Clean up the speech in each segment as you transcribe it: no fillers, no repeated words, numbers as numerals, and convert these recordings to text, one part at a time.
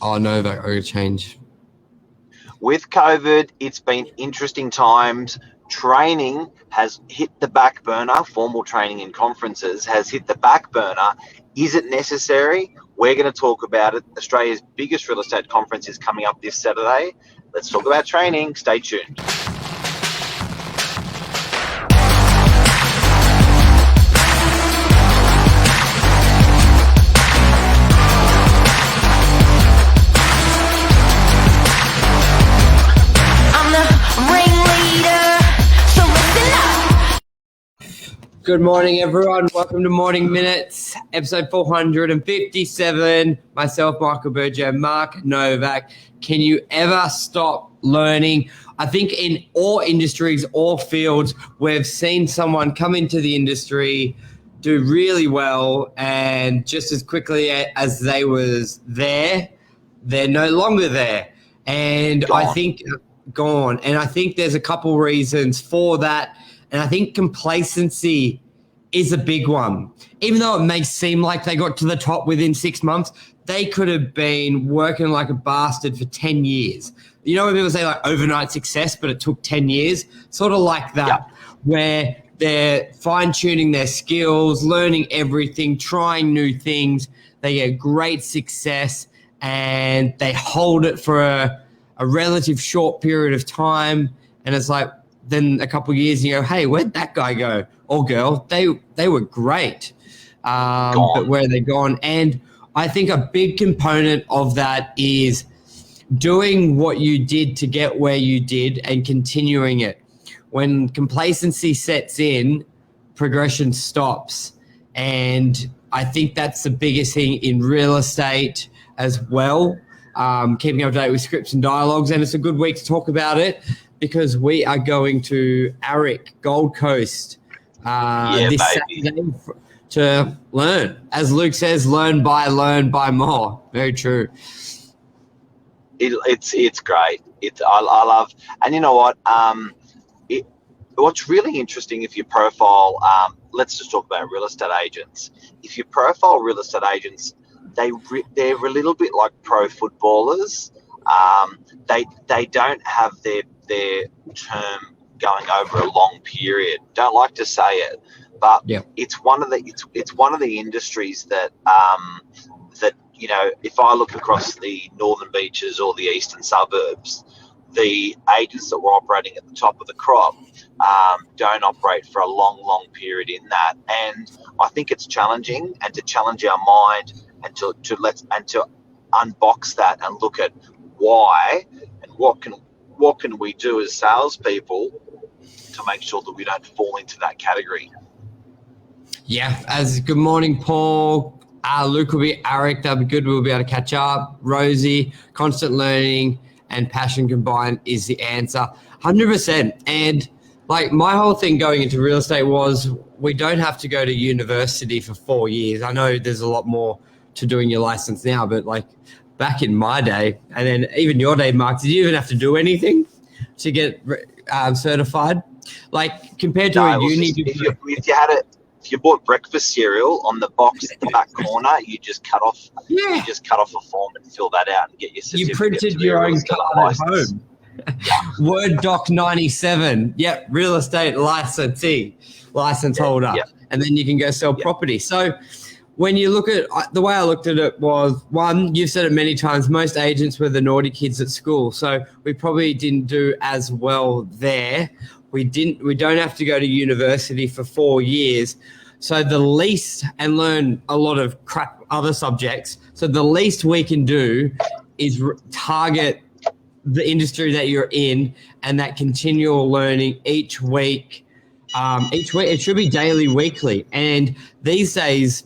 Oh, Novak, I change. With COVID, it's been interesting times. Training has hit the back burner. Formal training in conferences has hit the back burner. Is it necessary? We're going to talk about it. Australia's biggest real estate conference is coming up this Saturday. Let's talk about training. Stay tuned. Good morning, everyone. Welcome to Morning Minutes, episode 457. Myself, Michael BURGIO, Mark Novak. Can you ever stop learning? I think in all industries, all fields, we've seen someone come into the industry, do really well, and just as quickly as they was there, they're no longer there. And Gone. I think gone. And I think there's a couple reasons for that. And I think complacency is a big one. Even though it may seem like they got to the top within 6 months, they could have been working like a bastard for 10 years. You know when people say like overnight success, but it took 10 years? Sort of like that, where they're fine-tuning their skills, learning everything, trying new things. They get great success and they hold it for a relative short period of time. And it's like, then a couple of years, you go, hey, where'd that guy go or girl? They were great, but where are they gone? And I think a big component of that is doing what you did to get where you did and continuing it. When complacency sets in, progression stops. And I think that's the biggest thing in real estate as well, keeping up to date with scripts and dialogues. And it's a good week to talk about it, because we are going to Arick, Gold Coast, this Saturday to learn. As Luke says, learn, buy more. Very true. It's great. I love, and you know what? What's really interesting, if you profile, let's just talk about real estate agents. If you profile real estate agents, they're a little bit like pro footballers. They don't have their term going over a long period. Don't like to say it, but it's one of the industries that you know, if I look across the northern beaches or the eastern suburbs, the agents that were operating at the top of the crop don't operate for a long period in that. And I think it's challenging, and to challenge our mind and to unbox that and look at why and what can we do as salespeople to make sure that we don't fall into that category. Yeah, as good morning, Paul. Luke will be Arick. That'll be good. We'll be able to catch up. Rosie, constant learning and passion combined is the answer. 100%. And like my whole thing going into real estate was we don't have to go to university for 4 years. I know there's a lot more to doing your license now, but like back in my day, and then even your day, Mark, did you even have to do anything to get certified? Like compared to a uni? If you bought breakfast cereal, on the box at the back corner, you just cut off a form and fill that out and get your certificate. You printed your own card at home. Word Doc 97. Yep, real estate licensee, license holder. Yep. And then you can go sell property. So when you look at the way I looked at it was, one, you've said it many times, most agents were the naughty kids at school. So we probably didn't do as well there. We don't have to go to university for 4 years. So the least, and learn a lot of crap other subjects. So the least we can do is target the industry that you're in and that continual learning each week. It should be daily, weekly. And these days,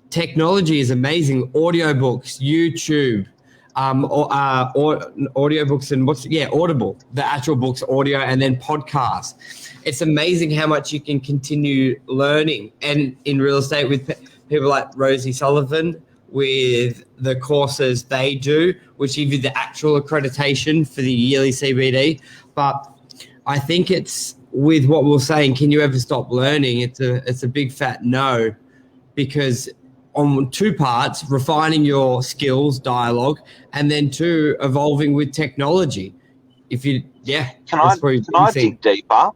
technology is amazing. Audiobooks, YouTube, audiobooks and Audible, the actual books, audio, and then podcasts. It's amazing how much you can continue learning. And in real estate with people like Rosie Sullivan, with the courses they do, which give you the actual accreditation for the yearly CBD. But I think it's with what we're saying, can you ever stop learning? It's a big fat no, because on two parts: refining your skills, dialogue, and then two, evolving with technology. If you, yeah, Can that's I probably can I dig deeper?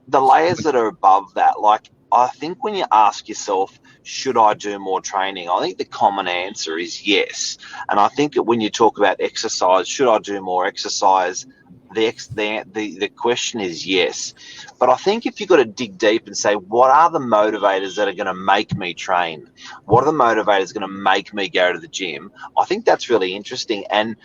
The layers that are above that, like I think when you ask yourself, should I do more training? I think the common answer is yes. And I think that when you talk about exercise, should I do more exercise? The question is yes. But I think if you've got to dig deep and say, what are the motivators that are going to make me train? What are the motivators going to make me go to the gym? I think that's really interesting. And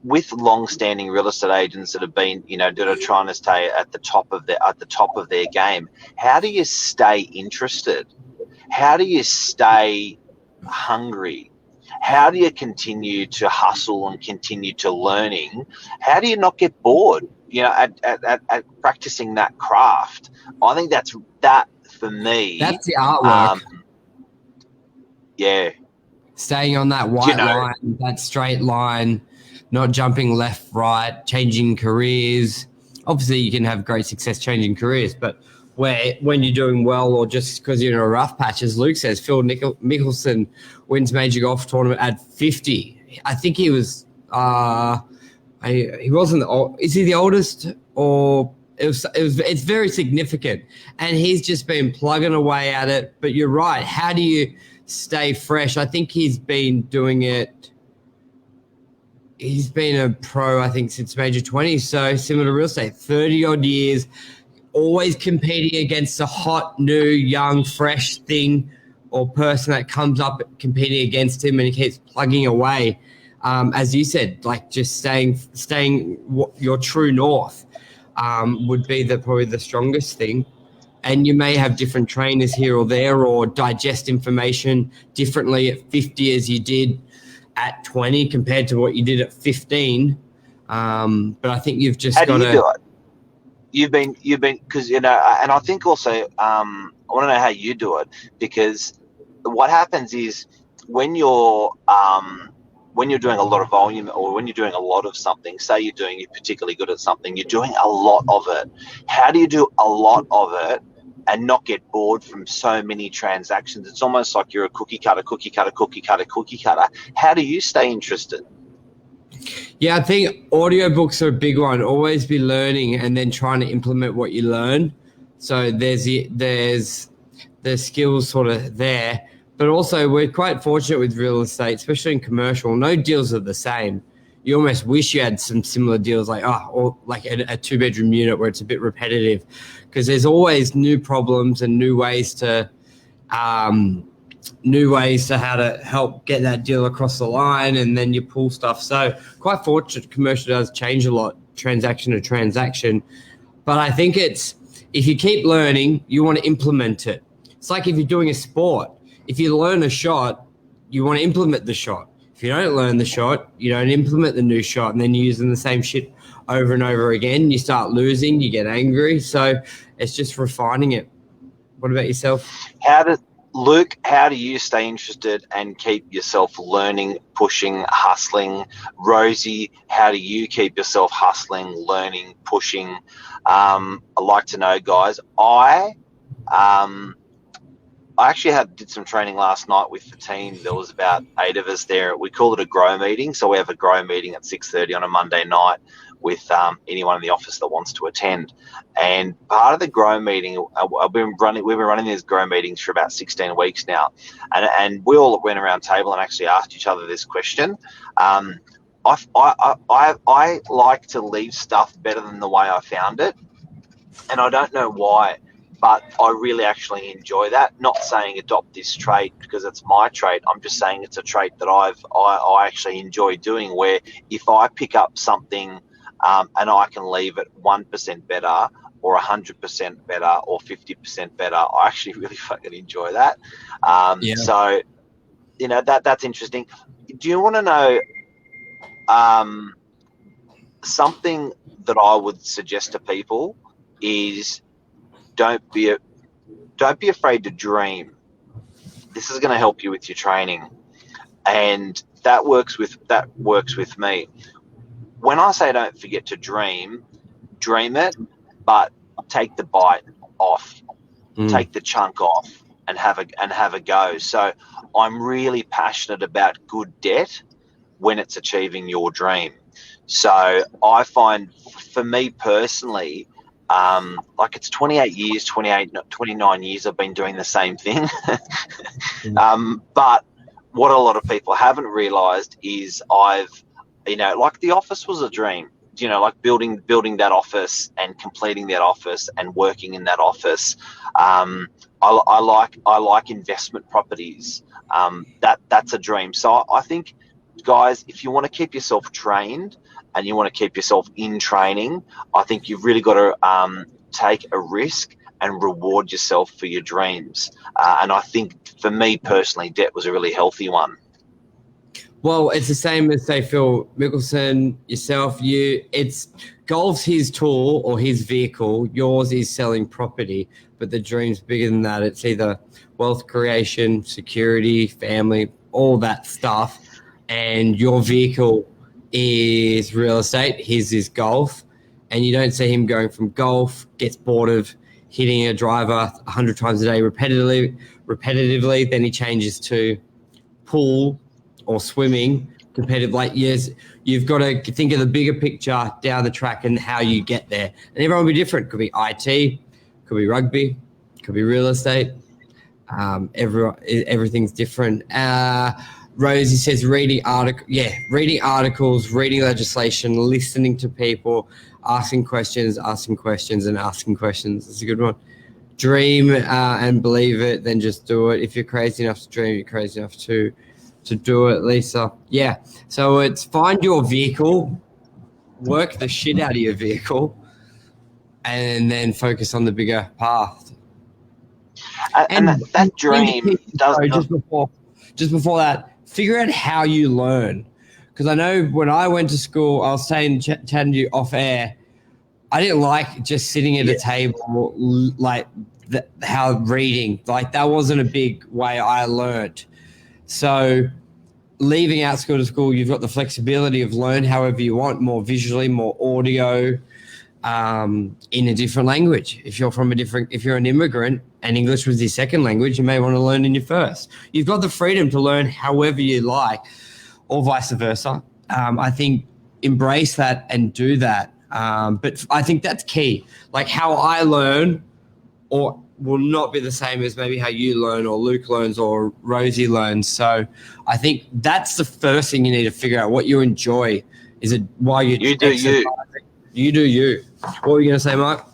with long-standing real estate agents that have been, that are trying to stay at the top of their game, how do you stay interested? How do you stay hungry? How do you continue to hustle and continue to learning? How do you not get bored? At practicing that craft. I think that for me. That's the artwork. Yeah. Staying on that white line, that straight line, not jumping left, right, changing careers. Obviously, you can have great success changing careers, but when you're doing well or just because you're in a rough patch, as Luke says, Phil Mickelson wins major golf tournament at 50. I think he was he wasn't is he the oldest, or it's very significant, and he's just been plugging away at it. But you're right, how do you stay fresh? I think he's been doing it. He's been a pro, I think, since major 20, so similar to real estate, 30 odd years, always competing against a hot, new, young, fresh thing or person that comes up competing against him, and he keeps plugging away. As you said, like just staying your true north would be probably the strongest thing. And you may have different trainers here or there, or digest information differently at 50 as you did at 20 compared to what you did at 15. But I think you've just got to. How do you do it? You've been because and I think also I want to know how you do it, because what happens is when you're doing a lot of volume, or when you're doing a lot of something, say you're particularly good at something, you're doing a lot of it. How do you do a lot of it and not get bored from so many transactions? It's almost like you're a cookie cutter. How do you stay interested? Yeah, I think audiobooks are a big one. Always be learning and then trying to implement what you learn. So there's skills sort of there. But also we're quite fortunate with real estate, especially in commercial. No deals are the same. You almost wish you had some similar deals, or like a two-bedroom unit where it's a bit repetitive, because there's always new problems and new ways to how to help get that deal across the line, and then you pull stuff. So quite fortunate. Commercial does change a lot, transaction to transaction. But I think if you keep learning, you want to implement it. It's like if you're doing a sport. If you learn a shot, you want to implement the shot. If you don't learn the shot, you don't implement the new shot, and then you're using the same shit over and over again. You start losing, you get angry. So it's just refining it. What about yourself? Luke, how do you stay interested and keep yourself learning, pushing, hustling? Rosie, how do you keep yourself hustling, learning, pushing? I'd like to know, guys. I actually did some training last night with the team. There was about 8 of us there. We call it a grow meeting. So we have a grow meeting at 6:30 on a Monday night with anyone in the office that wants to attend. And part of the grow meeting, we've been running these grow meetings for about 16 weeks now. And we all went around table and actually asked each other this question. I like to leave stuff better than the way I found it. And I don't know why, but I really actually enjoy that. Not saying adopt this trait because it's my trait. I'm just saying it's a trait that I actually enjoy doing, where if I pick up something and I can leave it 1% better or 100% better or 50% better, I actually really fucking enjoy that. So, that's interesting. Do you want to know something that I would suggest to people is don't be afraid to dream. This is going to help you with your training, and that works with me. When I say don't forget to dream it, but take the bite off, take the chunk off. have a go. So I'm really passionate about good debt when it's achieving your dream. So I find, for me personally, like it's 29 years I've been doing the same thing. But what a lot of people haven't realized is like the office was a dream, like building that office and completing that office and working in that office. I like investment properties. That's a dream. So I think, guys, if you want to keep yourself trained and you want to keep yourself in training, I think you've really got to take a risk and reward yourself for your dreams. And I think for me personally, debt was a really healthy one. Well, it's the same as, say, Phil Mickelson, yourself, it's golf's his tool or his vehicle. Yours is selling property, but the dream's bigger than that. It's either wealth creation, security, family, all that stuff. And your vehicle is real estate. His is golf. And you don't see him going from golf, gets bored of hitting a driver 100 times a day repetitively. Then he changes to pool or swimming competitive. Like, yes, you've got to think of the bigger picture down the track and how you get there. And everyone will be different. Could be IT, could be rugby, could be real estate. Everything's different. Rosie says reading articles, reading legislation, listening to people, asking questions, and asking questions. That's a good one. Dream and believe it, then just do it. If you're crazy enough to dream, you're crazy enough to do it, Lisa. Yeah. So it's find your vehicle, work the shit out of your vehicle, and then focus on the bigger path. And that dream does. Just before that, figure out how you learn. Because I know when I went to school, I was saying, chatting to you off air, I didn't like just sitting at a table, like how reading, like that wasn't a big way I learned. So leaving out school to school, you've got the flexibility of learn however you want, more visually, more audio, in a different language. If you're an immigrant and English was your second language, you may want to learn in your first. You've got the freedom to learn however you like, or vice versa. I think embrace that and do that. But I think that's key. Like how I learn or will not be the same as maybe how you learn or Luke learns or Rosie learns. So I think that's the first thing you need to figure out, what you enjoy. Is it why you do you? You do you. What were you going to say, Mark?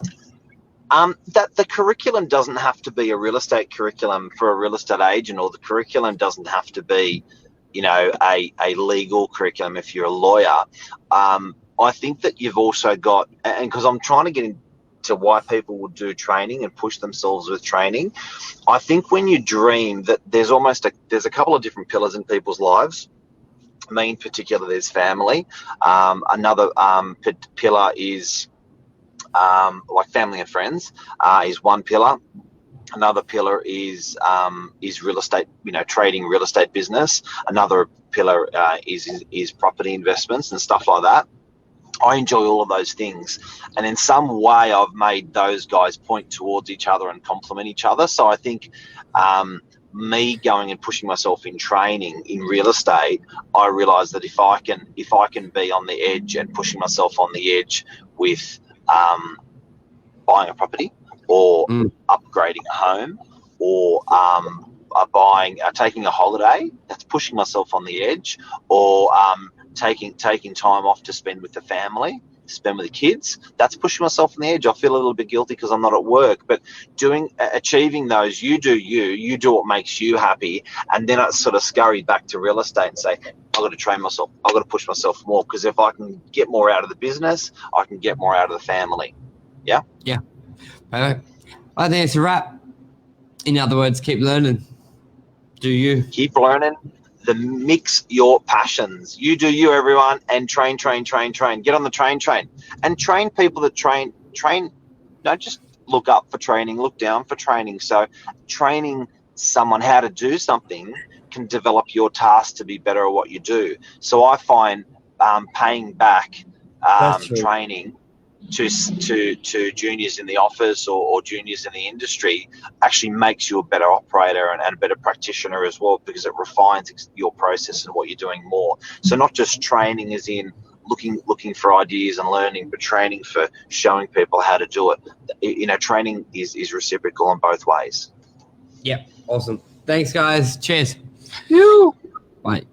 That the curriculum doesn't have to be a real estate curriculum for a real estate agent, or the curriculum doesn't have to be, a legal curriculum if you're a lawyer. I think that you've also got, and because I'm trying to get into why people would do training and push themselves with training, I think when you dream that there's a couple of different pillars in people's lives. Me in particular, there's family. Another pillar is like family and friends is one pillar. Another pillar is real estate, trading, real estate business. Another pillar is property investments and stuff like that. I enjoy all of those things, and in some way I've made those guys point towards each other and complement each other. So I think me going and pushing myself in training in real estate, I realize that if I can be on the edge and pushing myself on the edge with buying a property or upgrading a home or taking a holiday, that's pushing myself on the edge, or taking time off to spend with the family, spend with the kids, that's pushing myself on the edge. I feel a little bit guilty because I'm not at work, but achieving those, you do what makes you happy. And then I sort of scurry back to real estate and say, I've got to train myself, I've got to push myself more, because if I can get more out of the business, I can get more out of the family. Yeah. I think it's a wrap. In other words, keep learning. Do you keep learning? Mix your passions. You do you, everyone, and train. Get on the train, and train people that train. Don't just look up for training, look down for training. So training someone how to do something can develop your task to be better at what you do. So I find paying back training to juniors in the office or juniors in the industry actually makes you a better operator and a better practitioner as well, because it refines your process and what you're doing more. So not just training as in looking for ideas and learning, but training for showing people how to do it. You know, training is reciprocal in both ways. Yep. Awesome. Thanks, guys. Cheers. You. Bye.